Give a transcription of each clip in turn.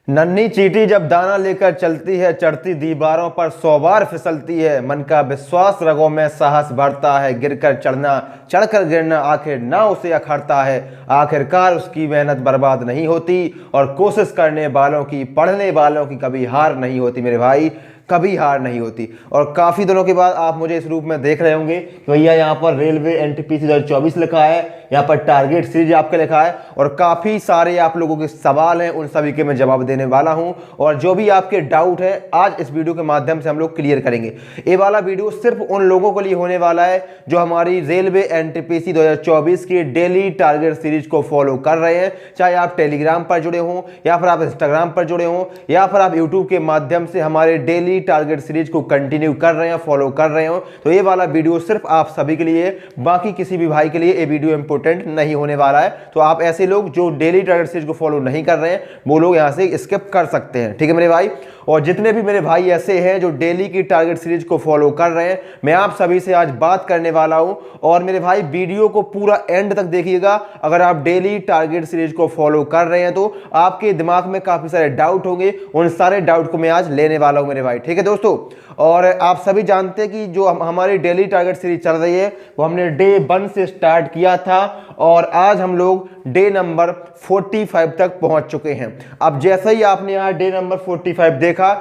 नन्ही चींटी जब दाना लेकर चलती है, चढ़ती दीवारों पर 100 बार फिसलती है। मन का विश्वास रगों में साहस बढ़ता है, गिरकर चढ़ना चढ़कर गिरना आखिर ना उसे अखरता है। आखिरकार उसकी मेहनत बर्बाद नहीं होती और कोशिश करने वालों की, पढ़ने वालों की कभी हार नहीं होती मेरे भाई, कभी हार नहीं होती। और काफ़ी दिनों के बाद आप मुझे इस रूप में देख रहे होंगे कि भैया यहाँ पर रेलवे एनटीपीसी 2024 लिखा है, यहाँ पर टारगेट सीरीज आपके लिखा है और काफ़ी सारे आप लोगों के सवाल हैं, उन सभी के मैं जवाब देने वाला हूं। और जो भी आपके डाउट है आज इस वीडियो के माध्यम से हम लोग क्लियर करेंगे। ये वाला वीडियो सिर्फ उन लोगों के लिए होने वाला है जो हमारी रेलवे एनटीपीसी 2024 की डेली टारगेट सीरीज को फॉलो कर रहे हैं, चाहे आप टेलीग्राम पर जुड़े हों या फिर आप इंस्टाग्राम पर जुड़े हों या फिर आप यूट्यूब के माध्यम से हमारे डेली टारगेट सीरीज को कंटिन्यू कर रहे हैं, फॉलो कर रहे हो। तो ये वाला वीडियो सिर्फ आप सभी के लिए, बाकी किसी भी भाई के लिए ये वीडियो इंपॉर्टेंट नहीं होने वाला है। तो आप ऐसे लोग जो डेली टारगेट सीरीज को फॉलो नहीं कर रहे हैं वो लोग यहां से स्किप कर सकते हैं, ठीक है मेरे भाई। और जितने भी मेरे भाई ऐसे हैं जो डेली की टारगेट सीरीज को फॉलो कर रहे हैं, मैं आप सभी से आज बात करने वाला हूं। और मेरे भाई वीडियो को पूरा एंड तक देखिएगा। अगर आप डेली टारगेट सीरीज को फॉलो कर रहे हैं तो आपके दिमाग में काफी सारे डाउट होंगे, उन सारे डाउट को मैं आज लेने वाला हूं मेरे भाई, ठीक है दोस्तों। और आप सभी जानते हैं कि जो हमारी डेली टारगेट सीरीज चल रही है वो हमने डे 1 से स्टार्ट किया था और आज हम लोग डे नंबर 45 तक पहुंच चुके हैं। अब जैसे ही आपने यहाँ डे नंबर 45 देखा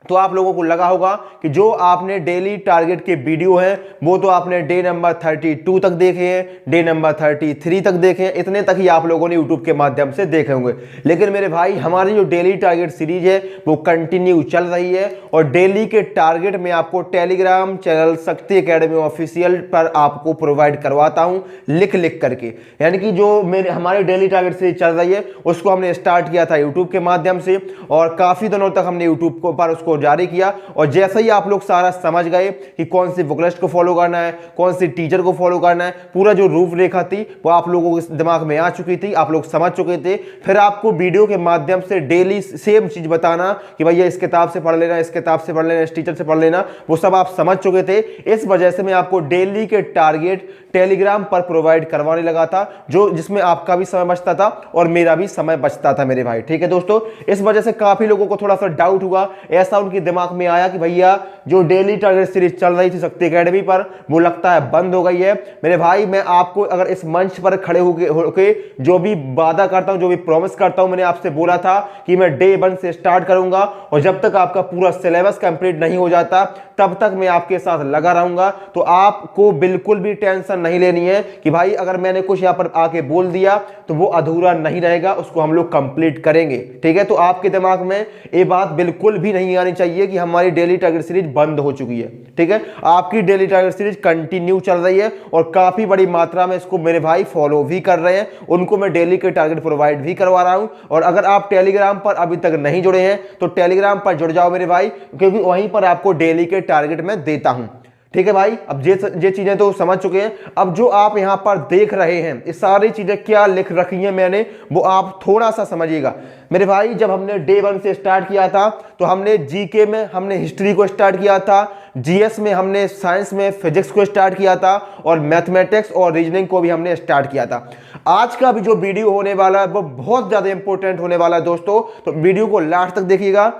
तो आप लोगों को लगा होगा कि जो आपने डेली टारगेट के वीडियो हैं वो तो आपने डे नंबर 32 तक देखे हैं, डे नंबर 33 तक देखे हैं, इतने तक ही आप लोगों ने यूट्यूब के माध्यम से देखे होंगे। लेकिन मेरे भाई हमारी जो डेली टारगेट सीरीज है वो कंटिन्यू चल रही है और डेली के टारगेट में आपको टेलीग्राम चैनल शक्ति एकेडमी ऑफिशियल पर आपको प्रोवाइड करवाता हूं लिख लिख करके। यानी कि जो हमारी डेली टारगेट सीरीज चल रही है उसको हमने स्टार्ट किया था यूट्यूब के माध्यम से और काफी दिनों तक हमने यूट्यूब पर उसको जारी किया। और जैसे ही आप लोग सारा समझ गए कि कौन सी बुक लिस्ट को फॉलो करना है, कौन सी टीचर को फॉलो करना है, पूरा जो रूपरेखा थी वो आप लोगों के दिमाग में आ चुकी थी, आप लोग समझ चुके थे। फिर आपको वीडियो के माध्यम से डेली सेम चीज बताना कि भैया इस किताब से पढ़ लेना, इस किताब से पढ़ लेना, इस टीचर से पढ़ लेना, वो सब आप समझ चुके थे। इस वजह से मैं आपको डेली के टारगेट टेलीग्राम पर प्रोवाइड करवाने लगा था, जो जिसमें आपका भी समय बचता था और मेरा भी समय बचता था मेरे भाई, ठीक है दोस्तों। इस वजह से काफी लोगों को थोड़ा सा डाउट हुआ, ऐसा उनके दिमाग में आया कि भैया जो डेली टारगेट सीरीज चल रही थी शक्ति एकेडमी पर वो लगता है बंद हो गई है। मेरे भाई मैं आपको अगर इस मंच पर खड़े होके जो भी वादा करता हूं, जो भी प्रॉमिस करता हूं, मैंने आपसे बोला था कि मैं डे 1 से स्टार्ट करूंगा और जब तक आपका पूरा सिलेबस कंप्लीट नहीं हो जाता तब तक मैं आपके साथ लगा रहूंगा। तो आपको बिल्कुल भी टेंशन नहीं लेनी है कि भाई अगर मैंने कुछ यहां पर आके बोल दिया तो वो अधूरा नहीं रहेगा, उसको हम लोग कंप्लीट करेंगे, ठीक है। तो आपके दिमाग में ये बात बिल्कुल भी नहीं आनी चाहिए कि हमारी डेली टारगेट सीरीज बंद हो चुकी है, ठीक है। आपकी डेली टारगेट सीरीज कंटिन्यू चल रही है और काफी बड़ी मात्रा में इसको मेरे भाई फॉलो भी कर रहे हैं, उनको मैं डेली के टारगेट प्रोवाइड भी करवा रहा हूं। और अगर आप टेलीग्राम पर अभी तक नहीं जुड़े हैं तो टेलीग्राम पर जुड़ जाओ मेरे भाई, क्योंकि वहीं पर आपको डेली के टारगेट में देता हूं, ठीक है भाई। अब ये चीजें तो समझ चुके हैं। अब जो आप यहां पर देख रहे हैं ये सारी चीजें क्या लिख रखी हैं मैंने, वो आप थोड़ा सा समझिएगा मेरे भाई। जब हमने डे 1 से स्टार्ट किया था तो हमने जीके में हमने हिस्ट्री को स्टार्ट किया था, जीएस में हमने साइंस में फिजिक्स को स्टार्ट किया था और मैथमेटिक्स और रीजनिंग को भी हमने स्टार्ट किया था। आज का भी जो वीडियो होने वाला है वो बहुत ज्यादा इंपॉर्टेंट होने वाला है दोस्तों, तो वीडियो को लास्ट तक देखिएगा।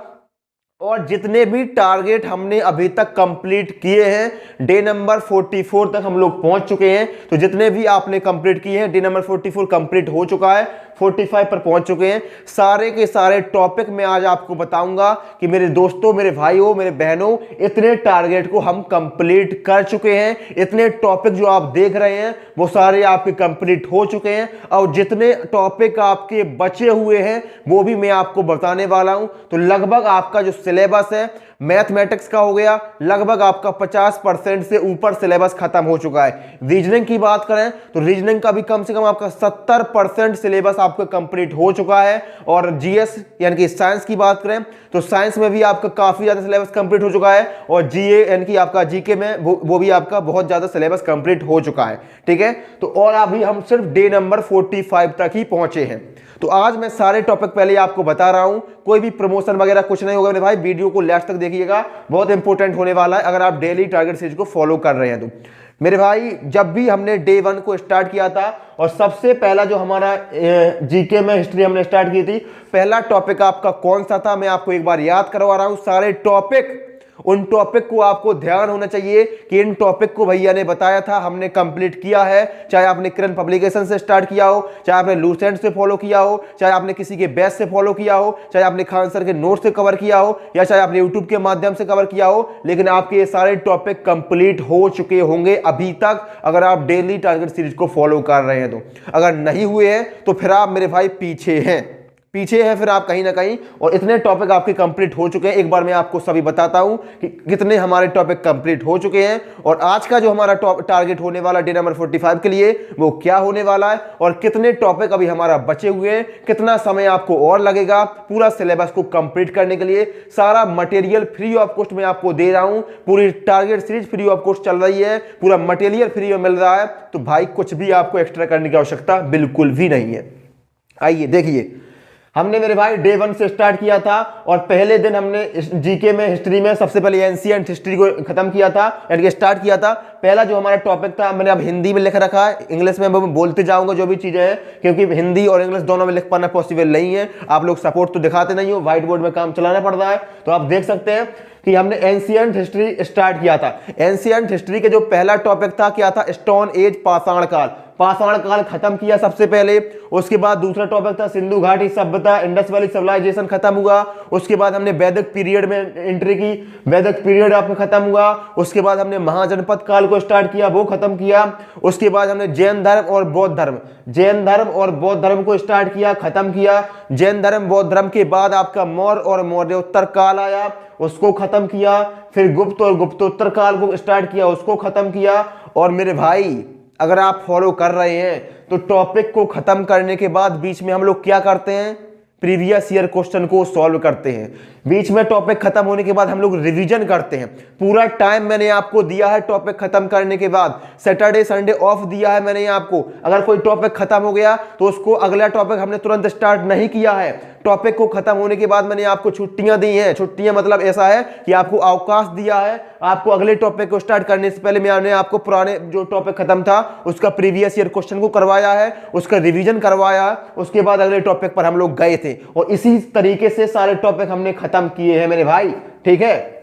और जितने भी टारगेट हमने अभी तक कंप्लीट किए हैं, डे नंबर 44 तक हम लोग पहुंच चुके हैं। तो जितने भी आपने कंप्लीट किए हैं, डे नंबर 44 कंप्लीट हो चुका है, 45 पर पहुंच चुके हैं। सारे के सारे टॉपिक में आज आपको बताऊंगा कि मेरे दोस्तों, मेरे भाइयों, मेरे बहनों, इतने टारगेट को हम कंप्लीट कर चुके हैं। इतने टॉपिक जो आप देख रहे हैं वो सारे आपके कंप्लीट हो चुके हैं और जितने टॉपिक आपके बचे हुए हैं वो भी मैं आपको बताने वाला हूं। तो लगभग आपका जो सिलेबस है मैथमेटिक्स का हो गया, लगभग आपका 50% से ऊपर सिलेबस खत्म हो चुका है। रीजनिंग की बात करें तो रीजनिंग का भी कम से कम आपका 70% सिलेबस आपका कंप्लीट हो चुका है। और जीएस यानी कि साइंस की बात करें तो साइंस में भी आपका काफी ज्यादा सिलेबस कंप्लीट हो चुका है और जीए यानी कि आपका जीके में वो भी आपका बहुत ज्यादा सिलेबस कंप्लीट हो चुका है, ठीक है। तो और अभी हम सिर्फ डे नंबर 45 तक ही पहुंचे हैं। तो आज मैं सारे टॉपिक पहले आपको बता रहा हूं, कोई भी प्रमोशन वगैरह कुछ नहीं होगा मेरे भाई। वीडियो को लास्ट तक देखिएगा, बहुत इंपॉर्टेंट होने वाला है अगर आप डेली टारगेट सीरीज को फॉलो कर रहे हैं तो। मेरे भाई जब भी हमने डे 1 को स्टार्ट किया था और सबसे पहला जो हमारा जीके में हिस्ट्री हमने स्टार्ट की थी, पहला टॉपिक आपका कौन सा था, मैं आपको एक बार याद करवा रहा हूं सारे टॉपिक। उन टॉपिक को आपको ध्यान होना चाहिए कि इन टॉपिक को भैया ने बताया था, हमने कंप्लीट किया है। चाहे आपने किरण पब्लिकेशन से स्टार्ट किया हो, चाहे आपने लूसेंट से फॉलो किया हो, चाहे आपने किसी के बैच से फॉलो किया हो, चाहे आपने खान सर के नोट से कवर किया हो, या चाहे आपने यूट्यूब के माध्यम से कवर किया हो, लेकिन आपके ये सारे टॉपिक कंप्लीट हो चुके होंगे अभी तक, अगर आप डेली टारगेट सीरीज को फॉलो कर रहे हैं तो। अगर नहीं हुए हैं तो फिर आप मेरे भाई पीछे हैं फिर आप कहीं ना कहीं, और इतने टॉपिक आपके कंप्लीट हो चुके हैं। एक बार मैं आपको सभी बताता हूं कि कितने हमारे टॉपिक कंप्लीट हो चुके हैं, और आज का जो हमारा टारगेट होने वाला डे नंबर 45 के लिए वो क्या होने वाला है, और कितने टॉपिक अभी हमारा बचे हुए हैं, कितना समय आपको और लगेगा पूरा सिलेबस को कंप्लीट करने के लिए। सारा मटेरियल फ्री ऑफ कॉस्ट में आपको दे रहा हूं, पूरी target series free of cost चल रही है, पूरा मटेरियल फ्री में मिल रहा है, तो भाई कुछ भी आपको एक्स्ट्रा करने की आवश्यकता बिल्कुल भी नहीं है। आइए देखिए, हमने मेरे भाई डे 1 से स्टार्ट किया था, और पहले दिन हमने जीके में हिस्ट्री में सबसे पहले एंशिएंट हिस्ट्री को खत्म किया था, यानी कि स्टार्ट किया था। पहला जो हमारा टॉपिक था, मैंने अब हिंदी में लिख रखा है, इंग्लिश में मैं बोलते जाऊंगा जो भी चीजें हैं, क्योंकि हिंदी और इंग्लिश दोनों में लिख पाना पॉसिबल नहीं है। आप लोग सपोर्ट तो दिखाते नहीं हो, व्हाइट बोर्ड में काम चलाना पड़ रहा है, तो आप देख सकते हैं कि हमने एंशिएंट हिस्ट्री स्टार्ट किया था। एंशिएंट हिस्ट्री के जो पहला टॉपिक था क्या था, स्टोन एज, पाषाण काल। पाषाण काल खत्म किया सबसे पहले। उसके बाद दूसरा टॉपिक था सिंधु घाटी सभ्यता, इंडस वैली सिविलाइजेशन खत्म हुआ। उसके बाद हमने वैदिक पीरियड में एंट्री की, वैदिक पीरियड आपका खत्म हुआ। उसके बाद हमने महाजनपद काल को स्टार्ट किया, वो खत्म किया। उसके बाद हमने जैन धर्म और बौद्ध धर्म, जैन धर्म और बौद्ध धर्म को स्टार्ट किया, खत्म किया। जैन धर्म बौद्ध धर्म के बाद आपका मौर्य और मौर्योत्तर काल आया, उसको खत्म किया। फिर गुप्त और गुप्तोत्तर काल को स्टार्ट किया, उसको खत्म किया। और मेरे भाई अगर आप फॉलो कर रहे हैं तो टॉपिक को खत्म करने के बाद बीच में हम लोग क्या करते हैं, प्रीवियस ईयर क्वेश्चन को सॉल्व करते हैं। बीच में टॉपिक खत्म होने के बाद हम लोग रिवीजन करते हैं। पूरा टाइम मैंने आपको दिया है टॉपिक खत्म करने के बाद, सैटरडे संडे ऑफ दिया है मैंने आपको। अगर कोई टॉपिक खत्म हो गया तो उसको अगला टॉपिक हमने तुरंत स्टार्ट नहीं किया है। टॉपिक को खत्म होने के बाद मैंने आपको छुट्टियां दी हैं। छुट्टियां मतलब ऐसा है कि आपको अवकाश दिया है, आपको अगले टॉपिक को स्टार्ट करने से पहले मैंने आपको पुराने जो टॉपिक खत्म था उसका प्रीवियस ईयर क्वेश्चन को करवाया है, उसका रिवीजन करवाया है। उसके बाद अगले टॉपिक पर हम लोग गए थे, और इसी तरीके से सारे टॉपिक हमने खत्म किए हैं मेरे भाई, ठीक है,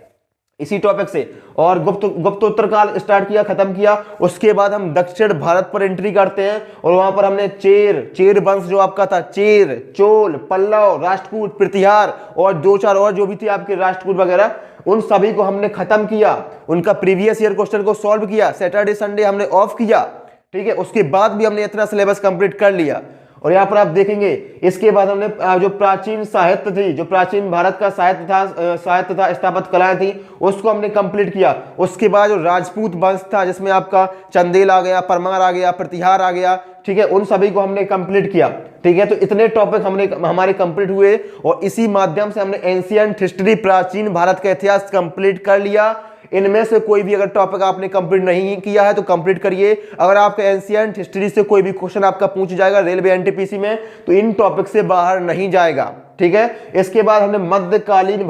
इसी टॉपिक से। और गुप्तोत्तर काल स्टार्ट किया, खत्म किया। उसके बाद हम दक्षिण भारत पर एंट्री करते हैं, और वहां पर हमने चेर वंश जो आपका था, चेर, चोल, पल्लव, राष्ट्रकूट, प्रतिहार और दो चार और जो भी थे आपके राष्ट्रकूट वगैरह, उन सभी को हमने खत्म किया। उनका प्रीवियस ईयर क्वेश्चन को सॉल्व किया। सैटरडे संडे हमने ऑफ किया, ठीक है। उसके बाद भी हमने इतना सिलेबस कंप्लीट कर लिया। और यहाँ पर आप देखेंगे इसके बाद हमने जो प्राचीन साहित्य थी, जो प्राचीन भारत का साहित्य था, स्थापत्य कलाएं थी, उसको हमने कंप्लीट किया। उसके बाद जो राजपूत वंश था जिसमें आपका चंदेल आ गया, परमार आ गया, प्रतिहार आ गया, ठीक है, उन सभी को हमने कंप्लीट किया, ठीक है। तो इतने टॉपिक हमारे कंप्लीट हुए, और इसी माध्यम से हमने एंशिएंट हिस्ट्री, प्राचीन भारत का इतिहास कंप्लीट कर लिया। इनमें से कोई भी अगर टॉपिक आपने कंप्लीट नहीं किया है तो कंप्लीट करिए। अगर आपका एंशिएंट हिस्ट्री से कोई भी क्वेश्चन आपका पूछ जाएगा रेलवे एनटीपीसी में, तो इन टॉपिक से बाहर नहीं जाएगा, ठीक है। इसके बाद हमने मध्यकालीन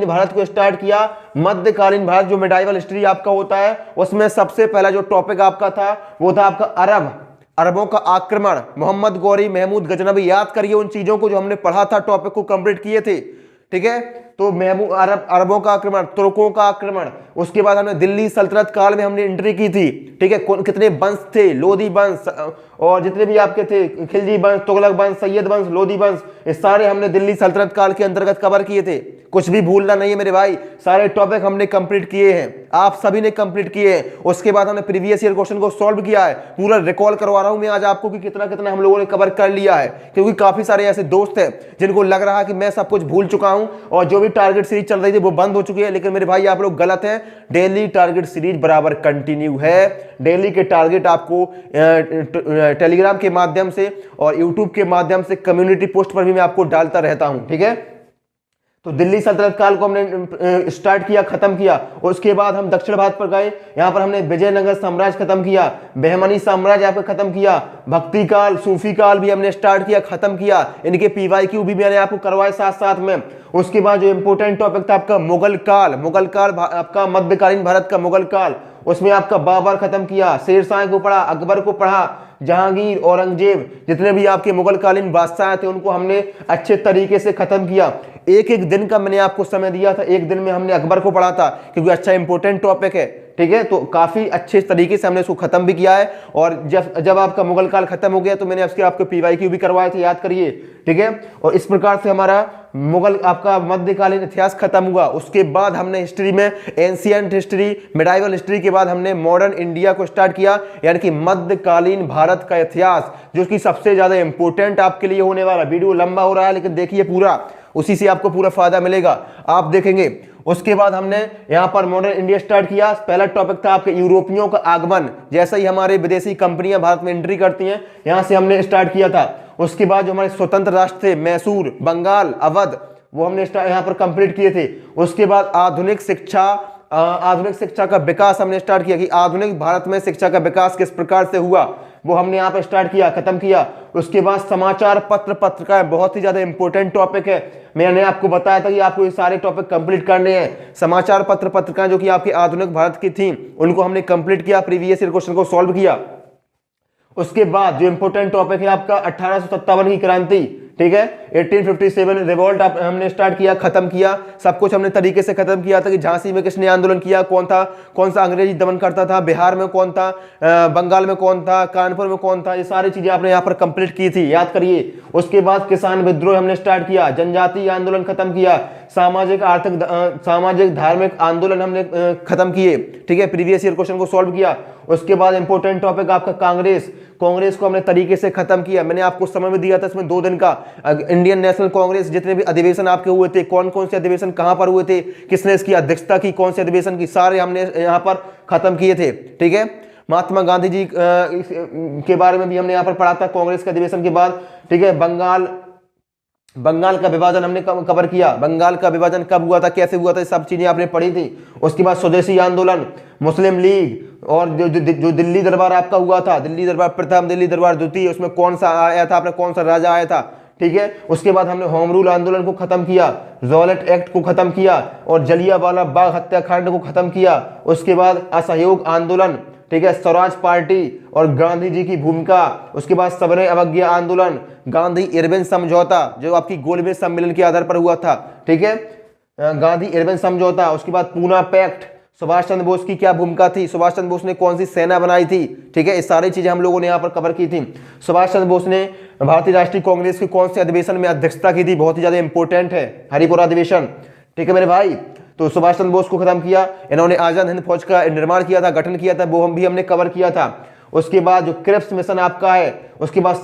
भारत को स्टार्ट किया। मध्यकालीन भारत जो मिडाइवल हिस्ट्री आपका होता है, उसमें सबसे पहला जो टॉपिक आपका था वो था आपका अरबों का आक्रमण, मोहम्मद गौरी, महमूद गजनवी। याद करिए उन चीजों को जो हमने पढ़ा था, टॉपिक को कंप्लीट किए थे, ठीक है। तो अरबों का आक्रमण, तुर्कों का आक्रमण। उसके बाद हमने दिल्ली सल्तनत काल में हमने एंट्री की थी, ठीक है। कितने वंश थे, लोधी वंश और जितने भी आपके थे, खिलजी वंश, तुगलक वंश, सैयद वंश, लोधी वंश, ये सारे हमने दिल्ली सल्तनत काल के अंतर्गत कवर किए थे। कुछ भी भूलना नहीं है मेरे भाई, सारे टॉपिक हमने कंप्लीट किए हैं, आप सभी ने कंप्लीट किए हैं। उसके बाद हमने प्रीवियस ईयर क्वेश्चन को सॉल्व किया है। पूरा रिकॉल करवा रहा हूं मैं आज आपको कि कितना कितना हम लोगों ने कवर कर लिया है, क्योंकि काफी सारे ऐसे दोस्त हैं जिनको लग रहा है कि मैं सब कुछ भूल चुका हूं और जो भी टारगेट सीरीज चल रही थी वो बंद हो चुकी है। लेकिन मेरे भाई आप लोग गलत हैं, डेली टारगेट सीरीज बराबर कंटिन्यू है। डेली के टारगेट आपको टेलीग्राम के माध्यम से और यूट्यूब के माध्यम से कम्युनिटी पोस्ट पर भी मैं आपको डालता रहता हूं, ठीक है। तो दिल्ली सल्तनत काल को हमने स्टार्ट किया, खत्म किया। उसके बाद हम दक्षिण भारत पर गए, यहाँ पर हमने विजयनगर साम्राज्य खत्म किया, बहमनी साम्राज्य यहाँ पर खत्म किया, भक्ति काल, सूफी काल भी हमने स्टार्ट किया, खत्म किया। इनके PYQ भी मैंने आपको करवाए साथ साथ में। उसके बाद जो इंपोर्टेंट टॉपिक था आपका मुगल काल, आपका मध्यकालीन भारत का मुगल काल, उसमें आपका बाबर खत्म किया, शेरशाह को पढ़ा, अकबर को पढ़ा, जहांगीर, औरंगजेब, जितने भी आपके मुगलकालीन बादशाह थे उनको हमने अच्छे तरीके से खत्म किया। एक एक दिन का मैंने आपको समय दिया था, एक दिन में हमने अकबर को पढ़ा था क्योंकि अच्छा इंपॉर्टेंट टॉपिक है, ठीक है। तो काफी अच्छे तरीके से हमने इसको खत्म भी किया है। और जब आपका मुगल काल खत्म हो गया तो मैंने उसके आपको PYQ भी करवाए थे, याद करिए, ठीक है। और इस प्रकार से हमारा मुगल आपका मध्यकालीन इतिहास खत्म हुआ। उसके बाद हमने हिस्ट्री में एंशिएंट हिस्ट्री, मिडाइवल हिस्ट्री के बाद हमने मॉडर्न इंडिया को स्टार्ट किया, यानी कि मध्यकालीन भारत का इतिहास, जो कि सबसे ज्यादा इंपॉर्टेंट आपके लिए होने वाला। वीडियो लंबा हो रहा है लेकिन देखिए पूरा, उसी से आपको पूरा फायदा मिलेगा, आप देखेंगे। उसके बाद हमने यहां पर मॉडर्न इंडिया स्टार्ट किया। पहला टॉपिक था आपके यूरोपियों का आगमन, जैसे ही हमारे विदेशी कंपनियां भारत में एंट्री करती हैं, यहां से हमने स्टार्ट किया था। उसके बाद जो हमारे स्वतंत्र राष्ट्र थे, मैसूर, बंगाल, अवध, वो हमने यहां पर कंप्लीट किए थे। उसके बाद आधुनिक शिक्षा का विकास हमने स्टार्ट किया कि आधुनिक भारत में शिक्षा का विकास किस प्रकार से हुआ, वो हमने यहाँ पे स्टार्ट किया, खत्म किया। उसके बाद समाचार पत्र, पत्रिकाएं, बहुत ही ज्यादा इंपॉर्टेंट टॉपिक है। मैंने आपको बताया था कि आपको ये सारे टॉपिक कंप्लीट करने हैं। समाचार पत्र, पत्रिकाएं जो कि आपके आधुनिक भारत की थी, उनको हमने कंप्लीट किया, प्रीवियस ईयर क्वेश्चन को सॉल्व किया। उसके बाद जो इंपॉर्टेंट टॉपिक है आपका 1857 की क्रांति, ठीक है, 1857 रिवॉल्ट हमने स्टार्ट किया, खत्म किया। सब कुछ हमने तरीके से खत्म किया था कि झांसी में किसने आंदोलन किया, कौन सा अंग्रेजी दमन करता था, बिहार में कौन था, बंगाल में कौन था, कानपुर में कौन था, ये सारी चीजें आपने यहाँ पर कंप्लीट की थी, याद करिए। उसके बाद किसान विद्रोह हमने स्टार्ट किया, जनजातीय आंदोलन खत्म किया, सामाजिक आर्थिक सामाजिक धार्मिक आंदोलन हमने खत्म किए, ठीक है, प्रीवियस ईयर क्वेश्चन को सॉल्व किया। उसके बाद इंपॉर्टेंट टॉपिक आपका कांग्रेस को हमने तरीके से खत्म किया। मैंने आपको समय में दिया था इसमें 2 दिन का। इंडियन नेशनल कांग्रेस, जितने भी अधिवेशन आपके हुए थे, कौन कौन से अधिवेशन कहां पर हुए थे, किसने इसकी अध्यक्षता की, कौन से अधिवेशन की, सारे हमने यहां पर खत्म किए थे, ठीक है। महात्मा गांधी जी के बारे में भी हमने यहां पर पढ़ा था कांग्रेस के अधिवेशन के बाद, ठीक है। बंगाल का विभाजन हमने कवर किया, बंगाल का विभाजन कब हुआ था, कैसे हुआ था, सब चीजें आपने पढ़ी थी। उसके बाद स्वदेशी आंदोलन, मुस्लिम लीग, और जो दिल्ली दरबार आपका हुआ था, दिल्ली दरबार प्रथम, दिल्ली दरबार द्वितीय, उसमें कौन सा आया था, आपने कौन सा राजा आया था, ठीक है। उसके बाद हमने होम रूल आंदोलन को खत्म किया, रॉलेट एक्ट को खत्म किया, और जलियांवाला बाग हत्याकांड को खत्म किया। उसके बाद असहयोग आंदोलन, ठीक है, स्वराज पार्टी और गांधी जी की भूमिका। उसके बाद सविनय अवज्ञा आंदोलन, गांधी इरविन समझौता जो आपकी गोलमेज सम्मेलन के आधार पर हुआ था, ठीक है, गांधी इरविन समझौता। उसके बाद पूना पैक्ट, सुभाष चंद्र बोस की क्या भूमिका थी, सुभाष चंद्र बोस ने कौन सी सेना बनाई थी, ठीक है, ये सारी चीजें हम लोगों ने यहाँ पर कवर की थी। सुभाष चंद्र बोस ने भारतीय राष्ट्रीय कांग्रेस के कौन से अधिवेशन में अध्यक्षता की थी, बहुत ही ज्यादा इंपॉर्टेंट है, हरिपुरा अधिवेशन, ठीक है मेरे भाई। तो सुभाष चंद्र बोस को खत्म किया, इन्होंने आजाद हिंद फौज का निर्माण किया था, गठन किया था, वो हम भी हमने कवर किया था। उसके बाद जो क्रिप्स मिशन आपका है, उसके बाद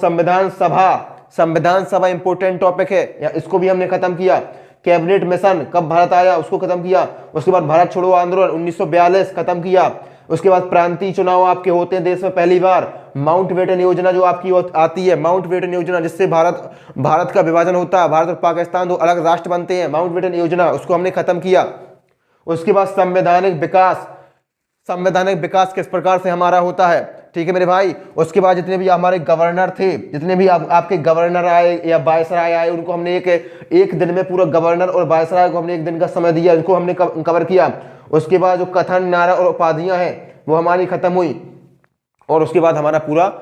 संविधान सभा इंपॉर्टेंट टॉपिक है, इसको भी हमने खत्म किया। कैबिनेट मिशन कब भारत आया, उसको खत्म किया। उसके बाद भारत छोड़ो आंदोलन 1942 खत्म किया। उसके बाद प्रांतीय चुनाव आपके होते हैं देश में पहली बार। माउंटबेटन योजना जो आपकी आती है, माउंटबेटन योजना जिससे भारत का विभाजन होता है, भारत और पाकिस्तान 2 अलग राष्ट्र बनते हैं, माउंटबेटन योजना, उसको हमने खत्म किया। उसके बाद संवैधानिक विकास किस प्रकार से हमारा होता है, ठीक है मेरे भाई। उसके बाद जितने भी हमारे गवर्नर थे, जितने भी आपके गवर्नर आए या वायसराय आए, उनको हमने एक दिन में पूरा गवर्नर और वायसराय को हमने 1 दिन का समय दिया, इनको हमने कवर किया। उसके बाद जो कथन, नारा और उपाधियां हैं वो हमारी खत्म हुई। और उसके बाद हमारा पूरा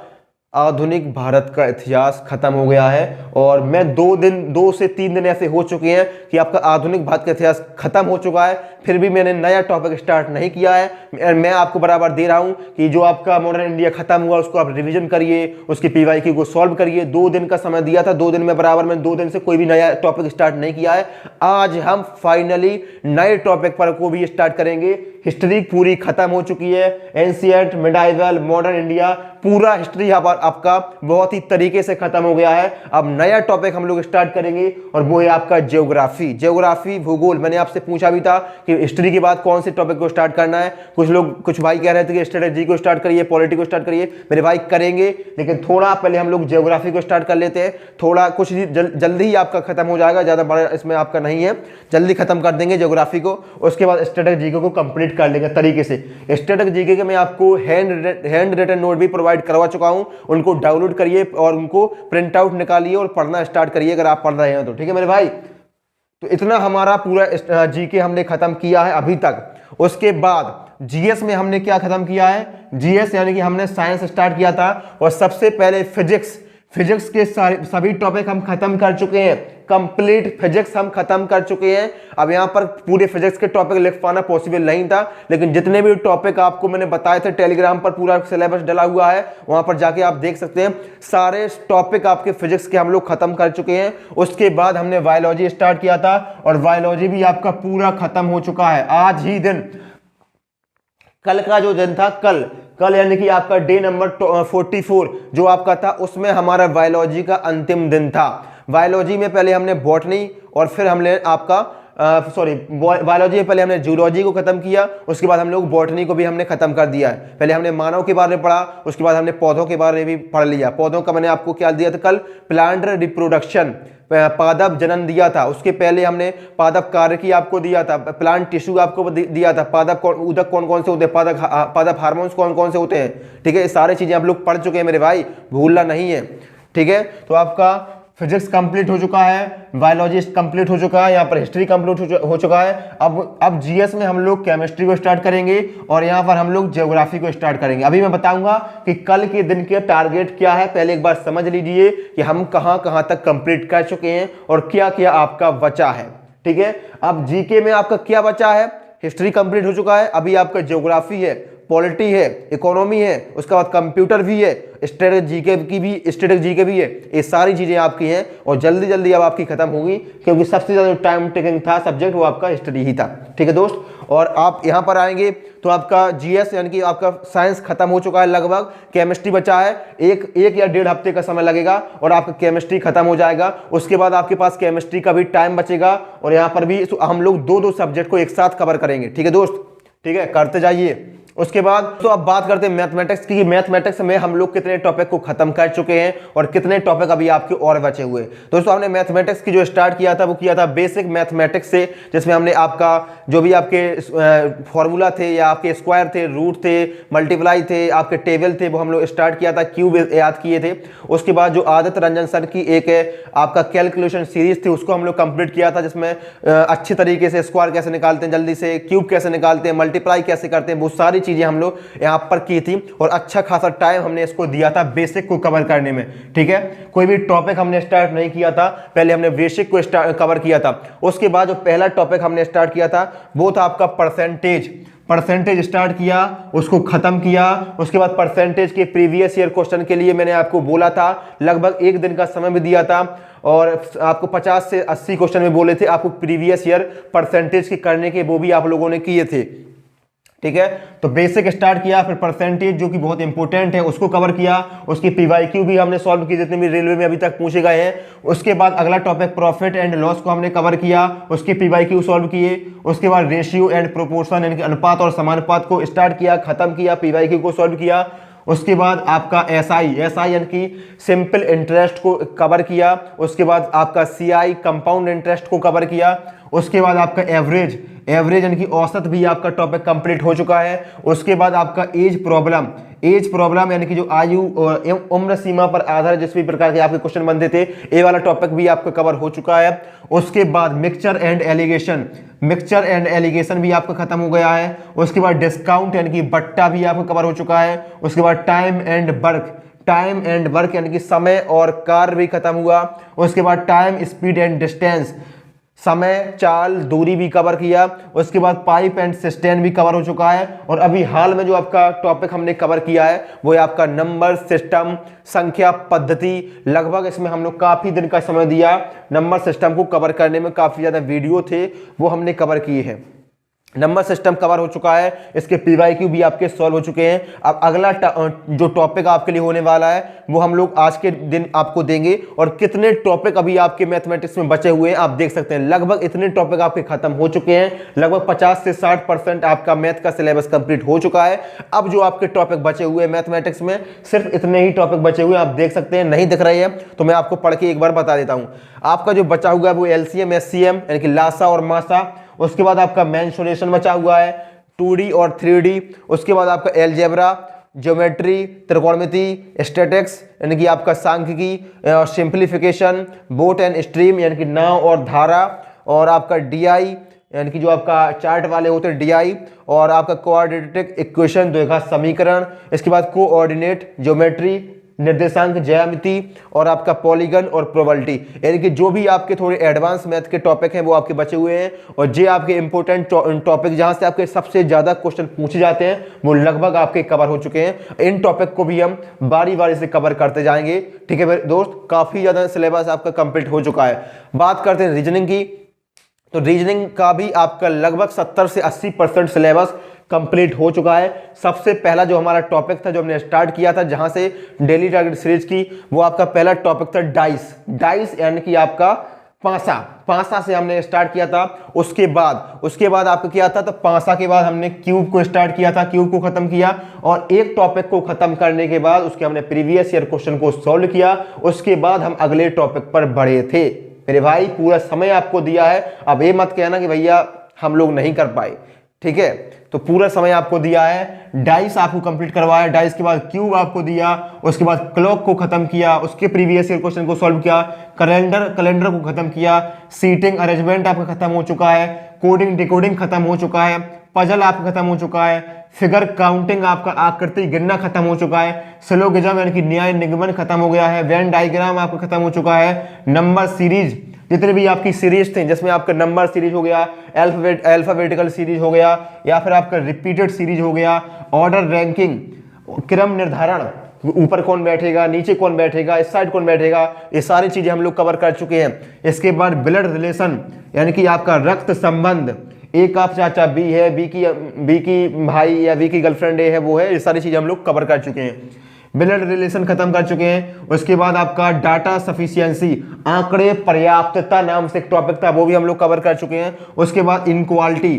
आधुनिक भारत का इतिहास खत्म हो गया है। और मैं 2 से 3 दिन ऐसे हो चुके हैं कि आपका आधुनिक भारत का इतिहास खत्म हो चुका है, फिर भी मैंने नया टॉपिक स्टार्ट नहीं किया है। मैं आपको बराबर दे रहा हूं कि जो आपका मॉडर्न इंडिया खत्म हुआ उसको आप रिवीजन करिए, उसकी PYQ को सॉल्व करिए। 2 दिन का समय दिया था, 2 दिन में बराबर में 2 दिन से कोई भी नया टॉपिक स्टार्ट नहीं किया है। आज हम फाइनली नए टॉपिक पर को भी स्टार्ट करेंगे, हिस्ट्री पूरी खत्म हो चुकी है। एंशिएंट, मिडाइवल, मॉडर्न इंडिया, पूरा हिस्ट्री आपका बहुत ही तरीके से खत्म हो गया है। अब नया टॉपिक हम लोग स्टार्ट करेंगे और वो है आपका ज्योग्राफी। ज्योग्राफी, भूगोल। मैंने आपसे पूछा भी था कि हिस्ट्री के बाद कौन से टॉपिक को स्टार्ट करना है। कुछ भाई कह रहे थे कि स्ट्रेटेजी को स्टार्ट करिए, पॉलिटी को स्टार्ट करिए। मेरे भाई करेंगे, लेकिन थोड़ा पहले हम लोग ज्योग्राफी को स्टार्ट कर लेते हैं। थोड़ा कुछ जल्दी ही आपका खत्म हो जाएगा, ज्यादा बड़ा इसमें आपका नहीं है, जल्दी खत्म कर देंगे ज्योग्राफी को। उसके बाद स्ट्रेटेजी को कंप्लीट कर लेंगे तरीके से। स्ट्रेटेजी के मैं आपको हैंड रिटन नोट भी प्रोवाइड करवा चुका हूं, उनको डाउनलोड करिए और उनको प्रिंट आउट निकालिए और पढ़ना स्टार्ट करिए अगर आप पढ़ रहे हैं तो। ठीक है मेरे भाई, तो इतना हमारा पूरा जीके हमने खत्म किया है अभी तक। उसके बाद जीएस में हमने क्या खत्म किया है, जीएस यानी कि हमने साइंस स्टार्ट किया था और सबसे पहले फिजिक्स के सभी टॉपिक हम खत्म कर चुके हैं। कंप्लीट फिजिक्स हम खत्म कर चुके हैं। अब यहाँ पर पूरे फिजिक्स के टॉपिक लिख पाना पॉसिबल नहीं था, लेकिन जितने भी टॉपिक आपको मैंने बताए थे, टेलीग्राम पर पूरा सिलेबस डला हुआ है, वहां पर जाके आप देख सकते हैं। सारे टॉपिक आपके फिजिक्स के हम लोग खत्म कर चुके हैं। उसके बाद हमने बायोलॉजी स्टार्ट किया था और बायोलॉजी भी आपका पूरा खत्म हो चुका है। आज ही दिन, कल का जो दिन था, कल यानी कि आपका डे नंबर 44 जो आपका था, उसमें हमारा बायोलॉजी का अंतिम दिन था। बायोलॉजी में पहले हमने बॉटनी और फिर हमने आपका बायोलॉजी में पहले हमने जूलॉजी को खत्म किया, उसके बाद हम लोग बॉटनी को भी हमने खत्म कर दिया है। पहले हमने मानव के बारे में पढ़ा, उसके बाद हमने पौधों के बारे में भी पढ़ लिया। पौधों का मैंने आपको क्या दिया था कल, प्लांट रिप्रोडक्शन, पादप जनन दिया था। उसके पहले हमने पादप कार्य की आपको दिया था, प्लांट टिश्यू आपको दिया था, पादप उदक कौन कौन से होते हैं, पादप हार्मोन्स कौन कौन से होते हैं। ठीक है, ये सारी चीजें आप लोग पढ़ चुके हैं मेरे भाई, भूलना नहीं है। ठीक है, तो आपका फिजिक्स कंप्लीट हो चुका है, बायोलॉजी कंप्लीट हो चुका है, यहाँ पर हिस्ट्री कंप्लीट हो चुका है। अब जीएस में हम लोग केमिस्ट्री को स्टार्ट करेंगे और यहाँ पर हम लोग ज्योग्राफी को स्टार्ट करेंगे। अभी मैं बताऊंगा कि कल के दिन के टारगेट क्या है, पहले एक बार समझ लीजिए कि हम कहाँ कहाँ तक कंप्लीट कर चुके हैं और क्या क्या आपका बचा है। ठीक है, अब जीके में आपका क्या बचा है, हिस्ट्री कंप्लीट हो चुका है, अभी आपका ज्योग्राफी है, पॉलिटी है, इकोनॉमी है, उसके बाद कंप्यूटर भी है, स्ट्रेटेजी के भी है। ये सारी चीजें आपकी हैं और जल्दी जल्दी अब आपकी खत्म होगी, क्योंकि सबसे ज्यादा टाइम टेकिंग था सब्जेक्ट वो आपका हिस्ट्री ही था। ठीक है दोस्त, और आप यहां पर आएंगे तो आपका जीएस यानी कि आपका साइंस खत्म हो चुका है लगभग, केमिस्ट्री बचा है, एक या 1.5 हफ्ते का समय लगेगा और आपका केमिस्ट्री खत्म हो जाएगा। उसके बाद आपके पास केमिस्ट्री का भी टाइम बचेगा और यहाँ पर भी हम लोग दो सब्जेक्ट को एक साथ कवर करेंगे। ठीक है दोस्त, ठीक है, करते जाइए। उसके बाद तो अब बात करते हैं मैथमेटिक्स की। मैथमेटिक्स में हम लोग कितने टॉपिक को खत्म कर चुके हैं और कितने टॉपिक अभी आपके और बचे हुए। दोस्तों हमने मैथमेटिक्स की जो स्टार्ट किया था वो किया था बेसिक मैथमेटिक्स से, जिसमें हमने आपका जो भी आपके फॉर्मूला थे या आपके स्क्वायर थे, रूट थे, मल्टीप्लाई थे, आपके टेबल थे, वो हम लोग स्टार्ट किया था, क्यूब याद किए थे। उसके बाद जो आदित्य रंजन सर की एक आपका कैलकुलेशन सीरीज थी उसको हम लोग कंप्लीट किया था, जिसमें अच्छी तरीके से स्क्वायर कैसे निकालते हैं जल्दी से, क्यूब कैसे निकालते हैं, मल्टीप्लाई कैसे करते हैं, वो सारी चीजें हम लोग यहां पर की थी और अच्छा खासा टाइम हमने इसको दिया था बेसिक को कवर करने में। ठीक है, कोई भी टॉपिक हमने स्टार्ट नहीं किया था, पहले हमने बेसिक को कवर किया था। उसके बाद जो पहला टॉपिक हमने स्टार्ट किया था वो था आपका परसेंटेज स्टार्ट किया, उसको खत्म किया। उसके बाद परसेंटेज के प्रीवियस ईयर क्वेश्चन के लिए मैंने आपको बोला था, लगभग 1 दिन का समय भी दिया था और आपको 50 से 80 क्वेश्चन में बोले थे आपको प्रीवियस ईयर परसेंटेज के करने के, वो भी आप लोगों ने किए थे। ठीक है, तो बेसिक स्टार्ट किया, फिर परसेंटेज जो कि बहुत इंपॉर्टेंट है उसको कवर किया, उसकी पीवाईक्यू भी हमने सॉल्व की जितने भी रेलवे में अभी तक पूछे गए हैं। उसके बाद अगला टॉपिक प्रॉफिट एंड लॉस को हमने कवर किया, उसके पीवाईक्यू सॉल्व किए। उसके बाद रेशियो एंड प्रोपोर्शन यानी कि अनुपात और समानुपात को स्टार्ट किया, खत्म किया, पीवाईक्यू को सॉल्व किया। उसके बाद आपका एसआई यानी कि सिंपल इंटरेस्ट को कवर किया। उसके बाद आपका सीआई कंपाउंड इंटरेस्ट को कवर किया। उसके बाद आपका एवरेज यानी कि औसत भी आपका टॉपिक कंप्लीट हो चुका है। उसके बाद आपका एज प्रॉब्लम यानी कि जो आयु और उम्र सीमा पर आधारित जिस भी प्रकार के आपके क्वेश्चन बनते थे, ये वाला टॉपिक भी आपका कवर हो चुका है। उसके बाद मिक्सचर एंड एलिगेशन भी आपका खत्म हो गया है। उसके बाद डिस्काउंट यानी कि बट्टा भी आपका कवर हो चुका है। उसके बाद टाइम एंड वर्क यानी कि समय और कार्य भी खत्म हुआ। उसके बाद टाइम, स्पीड एंड डिस्टेंस, समय, चाल, दूरी भी कवर किया। उसके बाद पाइप एंड सिस्टेम भी कवर हो चुका है। और अभी हाल में जो आपका टॉपिक हमने कवर किया है वो है आपका नंबर सिस्टम, संख्या पद्धति। लगभग इसमें हम लोग काफी दिन का समय दिया नंबर सिस्टम को कवर करने में, काफी ज्यादा वीडियो थे वो हमने कवर किए हैं। नंबर सिस्टम कवर हो चुका है, इसके पीवाईक्यू भी आपके सॉल्व हो चुके हैं। अब अगला जो टॉपिक आपके लिए होने वाला है वो हम लोग आज के दिन आपको देंगे। और कितने टॉपिक अभी आपके मैथमेटिक्स में बचे हुए हैं आप देख सकते हैं, लगभग इतने टॉपिक आपके खत्म हो चुके हैं। लगभग 50 से 60% आपका मैथ का सिलेबस कंप्लीट हो चुका है। अब जो आपके टॉपिक बचे हुए हैं मैथमेटिक्स में, सिर्फ इतने ही टॉपिक बचे हुए हैं। आप देख सकते हैं, नहीं दिख रहे हैं तो मैं आपको पढ़ के एक बार बता देता हूं। आपका जो बचा हुआ है वो एलसीएम, एचसीएम यानी कि लासा और मासा, उसके बाद आपका मेंसुरेशन बचा हुआ है 2D और 3D, उसके बाद आपका एलजेब्रा, ज्योमेट्री, त्रिकोणमिति, स्टैटिक्स यानी कि आपका सांख्यिकी और सिंप्लीफिकेशन, बोट एंड स्ट्रीम यानी कि नाव और धारा, और आपका डीआई यानी कि जो आपका चार्ट वाले होते हैं डीआई, और आपका कोऑर्डिनेट इक्वेशन द्विघात समीकरण, इसके बाद कोऑर्डिनेट, ज्योमेट्री, निर्देशांक, ज्यामिति, और आपका पॉलीगन और प्रोबेबिलिटी यानी कि जो भी आपके थोड़े एडवांस मैथ के टॉपिक हैं वो आपके बचे हुए हैं। और जे आपके इंपॉर्टेंट टॉपिक जहां से आपके सबसे ज्यादा क्वेश्चन पूछे जाते हैं वो लगभग आपके कवर हो चुके हैं। इन टॉपिक को भी हम बारी बारी से कवर करते जाएंगे। ठीक है दोस्त, काफी ज्यादा सिलेबस आपका कंप्लीट हो चुका है। बात करते हैं रीजनिंग की, तो रीजनिंग का भी आपका लगभग 70 से 80% सिलेबस कंप्लीट हो चुका है। सबसे पहला जो हमारा टॉपिक था जो हमने स्टार्ट किया था जहां से डेली टारगेट सीरीज की, वो आपका पहला टॉपिक था डाइस। डाइस यानी कि आपका पासा, पासा से हमने स्टार्ट किया था। उसके बाद आपको किया था, तो पासा के बाद हमने क्यूब को स्टार्ट किया था, क्यूब को खत्म किया, और एक टॉपिक को खत्म करने के बाद उसके हमने प्रीवियस ईयर क्वेश्चन को सॉल्व किया। उसके बाद हम अगले टॉपिक पर बढ़े थे। मेरे भाई पूरा समय आपको दिया है, अब ये मत कहना कि भैया हम लोग नहीं कर पाए। ठीक है, तो पूरा समय आपको दिया है। डाइस आपको कंप्लीट करवाया, डाइस के बाद क्यूब आपको दिया, उसके बाद क्लॉक को खत्म किया, उसके प्रीवियस ईयर क्वेश्चन को सॉल्व किया, कैलेंडर को खत्म किया, सीटिंग अरेंजमेंट आपका खत्म हो चुका है, कोडिंग डिकोडिंग खत्म हो चुका है, पजल आपका खत्म हो चुका है, फिगर काउंटिंग आपका आकृति गिनना खत्म हो चुका है, सिलोगिज्म यानी कि न्याय निगमन खत्म हो गया है, वेन डायग्राम आपका खत्म हो चुका है, नंबर सीरीज जितने भी आपकी सीरीज थे जिसमें आपका नंबर सीरीज हो गया, अल्फाबेटिकल सीरीज हो गया, या फिर आपका रिपीटेड सीरीज हो गया, ऑर्डर रैंकिंग, क्रम निर्धारण, ऊपर कौन बैठेगा, नीचे कौन बैठेगा, इस साइड कौन बैठेगा, ये सारी चीजें हम लोग कवर कर चुके हैं। इसके बाद ब्लड रिलेशन यानी कि आपका रक्त संबंध, ए का चाचा बी है, बी की भाई या बी की गर्लफ्रेंड ए है वो है, ये सारी चीजें हम लोग कवर कर चुके हैं। ब्लड रिलेशन खत्म कर चुके हैं। उसके बाद आपका डाटा सफिशिएंसी, आंकड़े पर्याप्तता नाम से एक टॉपिक था, वो भी हम लोग कवर कर चुके हैं। उसके बाद इनक्वालिटी,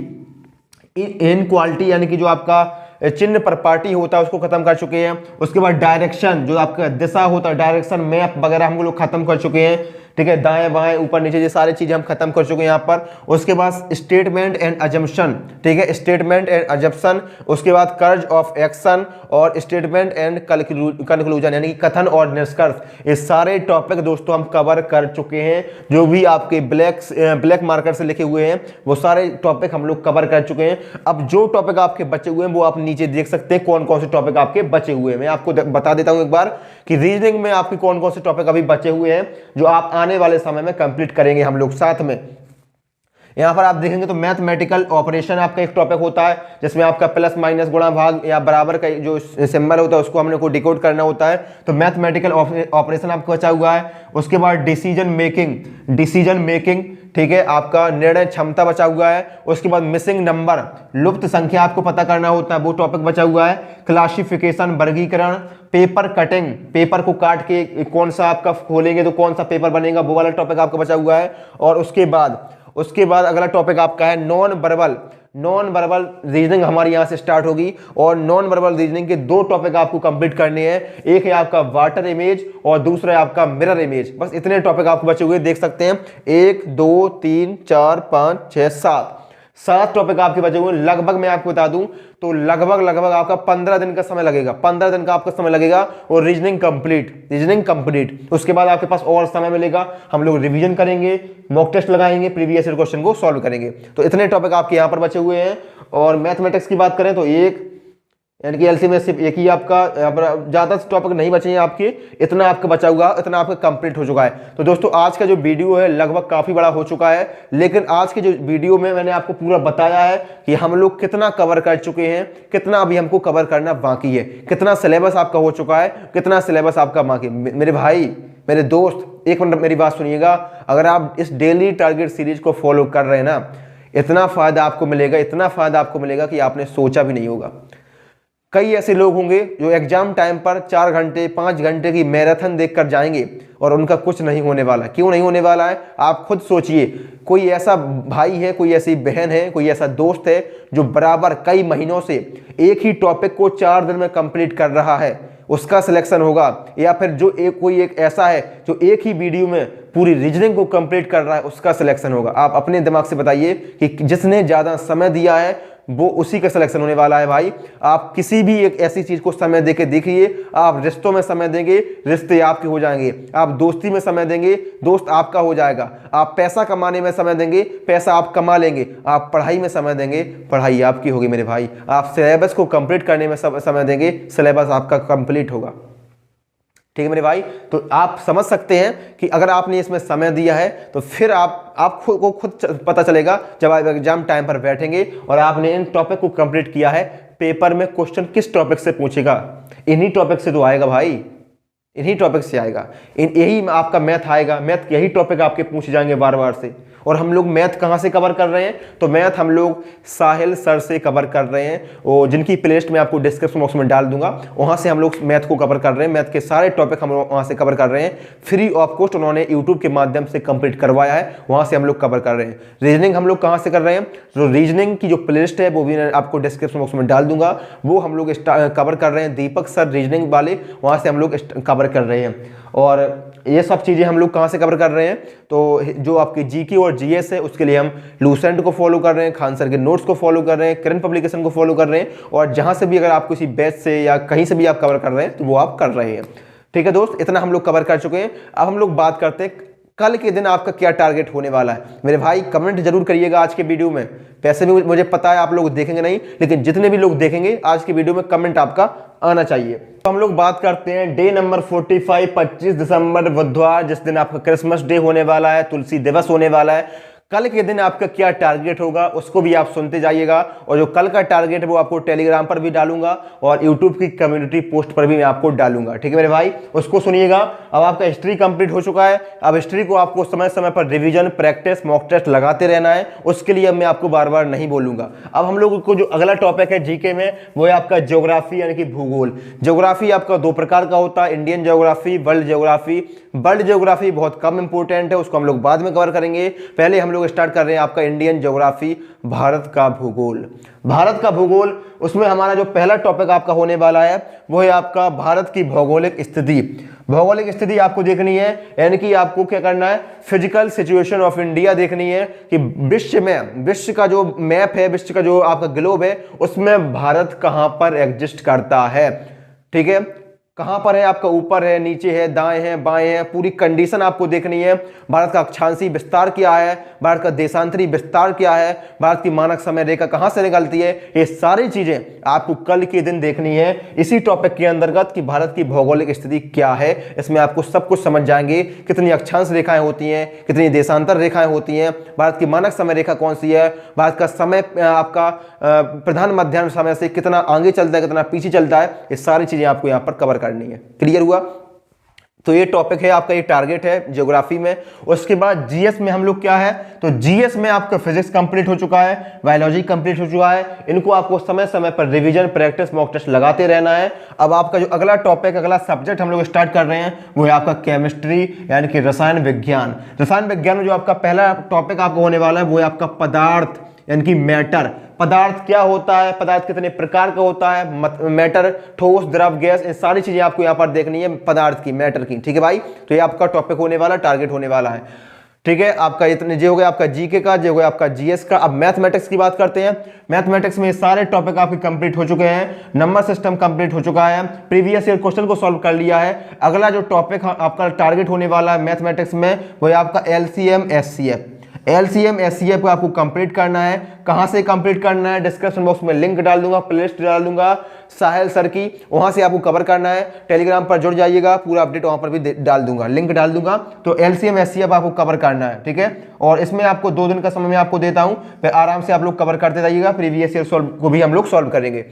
इनक्वालिटी यानी कि जो आपका चिन्ह पर पार्टी होता है उसको खत्म कर चुके हैं। उसके बाद डायरेक्शन, जो आपका दिशा होता है, डायरेक्शन मैप वगैरह हम लोग खत्म कर चुके हैं। ठीक है, दाएं बाएं ऊपर नीचे ये सारी चीजें हम खत्म कर चुके हैं यहाँ पर। उसके बाद स्टेटमेंट एंड अजम्पशन, ठीक है, स्टेटमेंट एंड अजम्पशन। उसके बाद कर्ज ऑफ एक्शन और स्टेटमेंट एंड कंक्लूजन यानी कि कथन और निष्कर्ष। ये सारे टॉपिक दोस्तों हम कवर कर चुके हैं। जो भी आपके ब्लैक मार्कर से लिखे हुए हैं वो सारे टॉपिक हम लोग कवर कर चुके हैं। अब जो टॉपिक आपके बचे हुए हैं वो आप नीचे देख सकते हैं कौन कौन से टॉपिक आपके बचे हुए हैं। मैं आपको बता देता हूं एक बार कि रीजनिंग में आपके कौन कौन से टॉपिक अभी बचे हुए हैं जो आप आने वाले समय में कंप्लीट करेंगे हम लोग साथ में। यहां पर आप देखेंगे तो मैथमेटिकल ऑपरेशन आपका एक टॉपिक होता है जिसमें आपका प्लस माइनस गुणा भाग या बराबर का जो सिंबल होता है उसको हमने को डिकोड करना होता है। तो मैथमेटिकल ऑपरेशन आपको बचा हुआ है। उसके बाद डिसीजन मेकिंग, ठीक है, आपका निर्णय क्षमता बचा हुआ है। उसके बाद मिसिंग नंबर, लुप्त संख्या आपको पता करना होता है, वो टॉपिक बचा हुआ है। क्लासिफिकेशन, वर्गीकरण, पेपर कटिंग, पेपर को काट के कौन सा आपका खोलेंगे तो कौन सा पेपर बनेगा, वो वाला टॉपिक आपका बचा हुआ है। और उसके बाद अगला टॉपिक आपका है नॉन वर्बल रीजनिंग हमारी यहां से स्टार्ट होगी। और नॉन वर्बल रीजनिंग के दो टॉपिक आपको कंप्लीट करने हैं, एक है आपका वाटर इमेज और दूसरा है आपका मिरर इमेज। बस इतने टॉपिक आपको बचे हुए देख सकते हैं, 1 2 3 4 5 6 7 टॉपिक आपके बचे हुए। लगभग मैं आपको बता दूं तो लगभग आपका 15 दिन का समय लगेगा, 15 दिन का आपका समय लगेगा और रीजनिंग कंप्लीट। उसके बाद आपके पास और समय मिलेगा, हम लोग रिवीजन करेंगे, मॉक टेस्ट लगाएंगे, प्रीवियस ईयर क्वेश्चन को सॉल्व करेंगे। तो इतने टॉपिक आपके यहाँ पर बचे हुए हैं। और मैथमेटिक्स की बात करें तो एक यानी कि एलसी में सिर्फ एक ही आपका ज्यादा टॉपिक नहीं बचे हैं आपके, इतना आपका बचा हुआ, इतना आपका कंप्लीट हो चुका है। तो दोस्तों आज का जो वीडियो है लगभग काफी बड़ा हो चुका है, लेकिन आज के जो वीडियो में मैंने आपको पूरा बताया है कि हम लोग कितना कवर कर चुके हैं, कितना अभी हमको कवर करना बाकी है, कितना सिलेबस आपका हो चुका है, कितना सिलेबस आपका बाकी। मेरे भाई, मेरे दोस्त, एक मिनट मेरी बात सुनिएगा। अगर आप इस डेली टारगेट सीरीज को फॉलो कर रहे हैं ना, इतना फ़ायदा आपको मिलेगा, इतना फ़ायदा आपको मिलेगा कि आपने सोचा भी नहीं होगा। कई ऐसे लोग होंगे जो एग्जाम टाइम पर 4 घंटे 5 घंटे की मैराथन देखकर जाएंगे और उनका कुछ नहीं होने वाला। क्यों नहीं होने वाला है, आप खुद सोचिए। कोई ऐसा भाई है, कोई ऐसी बहन है, कोई ऐसा दोस्त है जो बराबर कई महीनों से एक ही टॉपिक को 4 दिन में कंप्लीट कर रहा है, उसका सिलेक्शन होगा। या फिर जो कोई एक ऐसा है जो एक ही वीडियो में पूरी रीजनिंग को कंप्लीट कर रहा है, उसका सिलेक्शन होगा। आप अपने दिमाग से बताइए कि जिसने ज़्यादा समय दिया है वो उसी का सिलेक्शन होने वाला है भाई। आप किसी भी एक ऐसी चीज को समय देके देखिए। आप रिश्तों में समय देंगे, रिश्ते आपके हो जाएंगे। आप दोस्ती में समय देंगे, दोस्त आपका हो जाएगा। आप पैसा कमाने में समय देंगे, पैसा आप कमा लेंगे। आप पढ़ाई में समय देंगे, पढ़ाई आपकी होगी मेरे भाई। आप सिलेबस को कंप्लीट करने में समय देंगे, सिलेबस आपका कंप्लीट होगा। ठीक है मेरे भाई, तो आप समझ सकते हैं कि अगर आपने इसमें समय दिया है तो फिर आप खुद पता चलेगा जब आप एग्जाम टाइम पर बैठेंगे और आपने इन टॉपिक को कंप्लीट किया है। पेपर में क्वेश्चन किस टॉपिक से पूछेगा, इन्हीं टॉपिक से तो आएगा भाई, इन्हीं टॉपिक से आएगा। यही आपका मैथ आएगा, मैथ यही टॉपिक आपके पूछे जाएंगे बार बार से। और हम लोग मैथ कहाँ से कवर कर रहे हैं, तो मैथ हम लोग साहिल सर से कवर कर रहे हैं, और जिनकी प्लेलिस्ट मैं आपको डिस्क्रिप्शन बॉक्स में डाल दूंगा। वहाँ से हम लोग मैथ को कवर कर रहे हैं। मैथ के सारे टॉपिक हम लोग वहाँ से कवर कर रहे हैं। फ्री ऑफ कॉस्ट उन्होंने यूट्यूब के माध्यम से कंप्लीट करवाया है, वहाँ से हम लोग कवर कर रहे हैं। रीजनिंग हम लोग कहाँ से कर रहे हैं, तो रीजनिंग की जो प्लेलिस्ट है वो भी मैं आपको डिस्क्रिप्शन बॉक्स में डाल दूंगा। वो हम लोग कवर कर रहे हैं, दीपक सर रीजनिंग वाले, वहाँ से हम लोग कवर कर रहे हैं। और ये सब चीज़ें हम लोग कहाँ से कवर कर रहे हैं, तो जो आपकी जीके और जीएस है उसके लिए हम लूसेंट को फॉलो कर रहे हैं, खान सर के नोट्स को फॉलो कर रहे हैं, करंट पब्लिकेशन को फॉलो कर रहे हैं। और जहाँ से भी अगर आप किसी बैच से या कहीं से भी आप कवर कर रहे हैं तो वो आप कर रहे हैं। ठीक है दोस्त, इतना हम लोग कवर कर चुके हैं। अब हम लोग बात करते हैं कल के दिन आपका क्या टारगेट होने वाला है। मेरे भाई कमेंट जरूर करिएगा आज के वीडियो में। वैसे भी मुझे पता है आप लोग देखेंगे नहीं, लेकिन जितने भी लोग देखेंगे आज की वीडियो में कमेंट आपका आना चाहिए। तो हम लोग बात करते हैं डे नंबर 45, 25 दिसंबर बुधवार, जिस दिन आपका क्रिसमस डे होने वाला है, तुलसी दिवस होने वाला है। कल के दिन आपका क्या टारगेट होगा उसको भी आप सुनते जाइएगा। और जो कल का टारगेट है वो आपको टेलीग्राम पर भी डालूंगा और यूट्यूब की कम्युनिटी पोस्ट पर भी मैं आपको डालूंगा। ठीक है मेरे भाई, उसको सुनिएगा। अब आपका हिस्ट्री कंप्लीट हो चुका है। अब हिस्ट्री को आपको समय समय पर रिवीजन, प्रैक्टिस, मॉक टेस्ट लगाते रहना है। उसके लिए अब मैं आपको बार बार नहीं बोलूंगा। अब हम लोग को जो अगला टॉपिक है जीके में वो है आपका ज्योग्राफी यानी कि भूगोल। ज्योग्राफी आपका 2 प्रकार का होता है, Indian geography, world geography. World geography बहुत कम इंपोर्टेंट है, उसको हम लोग बाद में कवर करेंगे। पहले हम लोग स्टार्ट कर रहे हैं आपका इंडियन ज्योग्राफी, भारत का भूगोल। भारत का भूगोल, उसमें हमारा जो पहला टॉपिक आपका होने वाला है वो है आपका भारत की भौगोलिक स्थिति। भौगोलिक स्थिति आपको देखनी है, यानी कि आपको क्या करना है, फिजिकल सिचुएशन ऑफ इंडिया देखनी है कि विश्व में, विश्व का जो मैप है, विश्व का जो आपका ग्लोब है, उसमें भारत कहां पर एग्जिस्ट करता है। ठीक है, कहां पर है आपका, ऊपर है, नीचे है, दाएं है, बाएं है, पूरी कंडीशन आपको देखनी है। भारत का अक्षांशीय विस्तार क्या है, भारत का देशांतरी विस्तार क्या है, भारत की मानक समय रेखा कहां से निकलती है, ये सारी चीजें आपको कल के दिन देखनी है इसी टॉपिक के अंतर्गत कि भारत की भौगोलिक स्थिति क्या है। इसमें आपको सब कुछ समझ जाएंगे, कितनी अक्षांश रेखाएं होती हैं, कितनी देशांतर रेखाएं होती हैं, भारत की मानक समय रेखा कौन सी है, भारत का समय आपका प्रधान मध्याह्न समय से कितना आगे चलता है, कितना पीछे चलता है, ये सारी चीजें आपको यहाँ पर कवर करनी है। क्लियर हुआ? तो ये टॉपिक है आपका, ये टारगेट है ज्योग्राफी में। उसके बाद जीएस में हम लोग क्या है, तो जीएस में आपका फिजिक्स कंप्लीट हो चुका है, बायोलॉजी कंप्लीट हो चुका है। इनको आपको समय समय पर रिवीजन, प्रैक्टिस, मॉक टेस्ट लगाते रहना है। अब आपका जो अगला टॉपिक, अगला सब्जेक्ट हम लोग स्टार्ट कर रहे हैं वो है आपका केमिस्ट्री यानी कि रसायन विज्ञान। रसायन विज्ञान में जो आपका पहला टॉपिक आपको होने वाला है वो है आपका पदार्थ यानी कि मैटर। पदार्थ क्या होता है, पदार्थ कितने प्रकार का होता है, मैटर, ठोस, द्रव, गैस, ये सारी चीजें आपको यहाँ पर देखनी है पदार्थ की, मैटर की। ठीक है भाई, तो ये आपका टॉपिक होने वाला, टारगेट होने वाला है। ठीक है, आपका इतने जो हो गया आपका जीके का, जो हो गया आपका जीएस का। अब मैथमेटिक्स की बात करते हैं। मैथमेटिक्स में सारे टॉपिक आपके कंप्लीट हो चुके हैं, नंबर सिस्टम कंप्लीट हो चुका है, प्रीवियस ईयर क्वेश्चन को सॉल्व कर लिया है। अगला जो टॉपिक आपका टारगेट होने वाला है मैथमेटिक्स में वो है आपका एलसीएम एचसीएफ। एलसीएम एचसीएफ को आपको कंप्लीट करना है। कहां से कंप्लीट करना है, डिस्क्रिप्शन बॉक्स में लिंक डाल दूंगा, प्लेलिस्ट डाल दूंगा साहिल सर की, वहां से आपको कवर करना है। टेलीग्राम पर जुड़ जाइएगा, पूरा अपडेट वहां पर भी डाल दूंगा, लिंक डाल दूंगा। तो एलसीएम एचसीएफ आपको कवर करना है। ठीक है, और इसमें आपको 2 दिन का समय मैं आपको देता हूं, फिर आराम से आप लोग कवर करते जाइएगा। प्रीवियस ईयर सॉल्व को भी हम लोग सॉल्व करेंगे।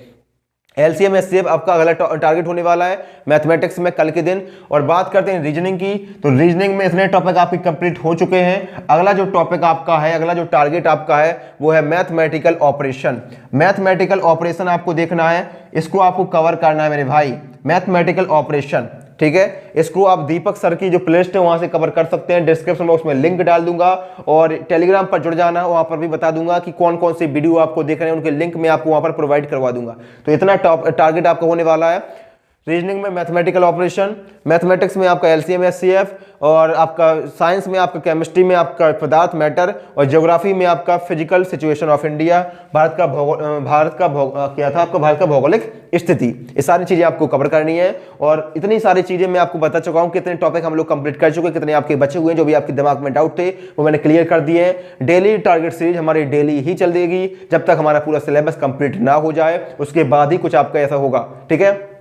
LCM SCF आपका अगला टारगेट होने वाला है मैथमेटिक्स में कल के दिन। और बात करते हैं रीजनिंग की, तो रीजनिंग में इतने टॉपिक आपके कंप्लीट हो चुके हैं। अगला जो टॉपिक आपका है, अगला जो टारगेट आपका है वो है मैथमेटिकल ऑपरेशन। मैथमेटिकल ऑपरेशन आपको देखना है, इसको आपको कवर करना है मेरे भाई, मैथमेटिकल ऑपरेशन, ठीक है। इसको आप दीपक सर की जो प्लेलिस्ट है वहां से कवर कर सकते हैं, डिस्क्रिप्शन बॉक्स में लिंक डाल दूंगा। और टेलीग्राम पर जुड़ जाना, वहां पर भी बता दूंगा कि कौन कौन सी वीडियो आपको देख रहे हैं, उनके लिंक मैं आपको वहां पर प्रोवाइड करवा दूंगा। तो इतना टारगेट आपका होने वाला है रीजनिंग में मैथमेटिकल ऑपरेशन, मैथमेटिक्स में आपका LCM SCF, और आपका साइंस में आपका केमिस्ट्री में आपका पदार्थ मैटर, और ज्योग्राफी में आपका physical situation of India, Bharat का भौगोलिक स्थिति। ये सारी चीजें आपको कवर करनी है। और इतनी सारी चीजें मैं आपको बता चुका हूं, कितने टॉपिक हम लोग कंप्लीट कर चुके हैं, कितने आपके बचे हुए हैं, जो भी आपके दिमाग में डाउट थे वो मैंने क्लियर कर दिए हैं। डेली टारगेट सीरीज हमारी डेली ही चल देगी जब तक हमारा पूरा सिलेबस कंप्लीट ना हो जाए, उसके बाद ही कुछ आपका ऐसा होगा, ठीक है।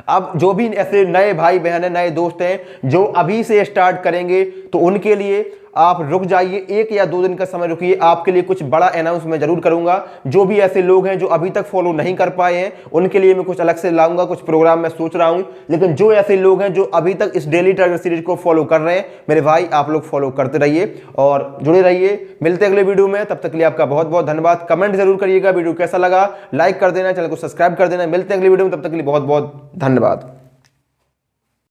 अब जो भी ऐसे नए भाई बहन है, नए दोस्त हैं जो अभी से स्टार्ट करेंगे, तो उनके लिए आप रुक जाइए, 1 या 2 दिन का समय रुकिए, आपके लिए कुछ बड़ा अनाउंस मैं जरूर करूंगा। जो भी ऐसे लोग हैं जो अभी तक फॉलो नहीं कर पाए हैं, उनके लिए मैं कुछ अलग से लाऊंगा, कुछ प्रोग्राम मैं सोच रहा हूं। लेकिन जो ऐसे लोग हैं जो अभी तक इस डेली टारगेट सीरीज को फॉलो कर रहे हैं, मेरे भाई आप लोग फॉलो करते रहिए और जुड़े रहिए। मिलते अगले वीडियो में, तब तक के लिए आपका बहुत बहुत धन्यवाद। कमेंट जरूर करिएगा वीडियो कैसा लगा, लाइक कर देना, चैनल को सब्सक्राइब कर देना। मिलते अगले वीडियो में, तब तक के लिए बहुत बहुत धन्यवाद।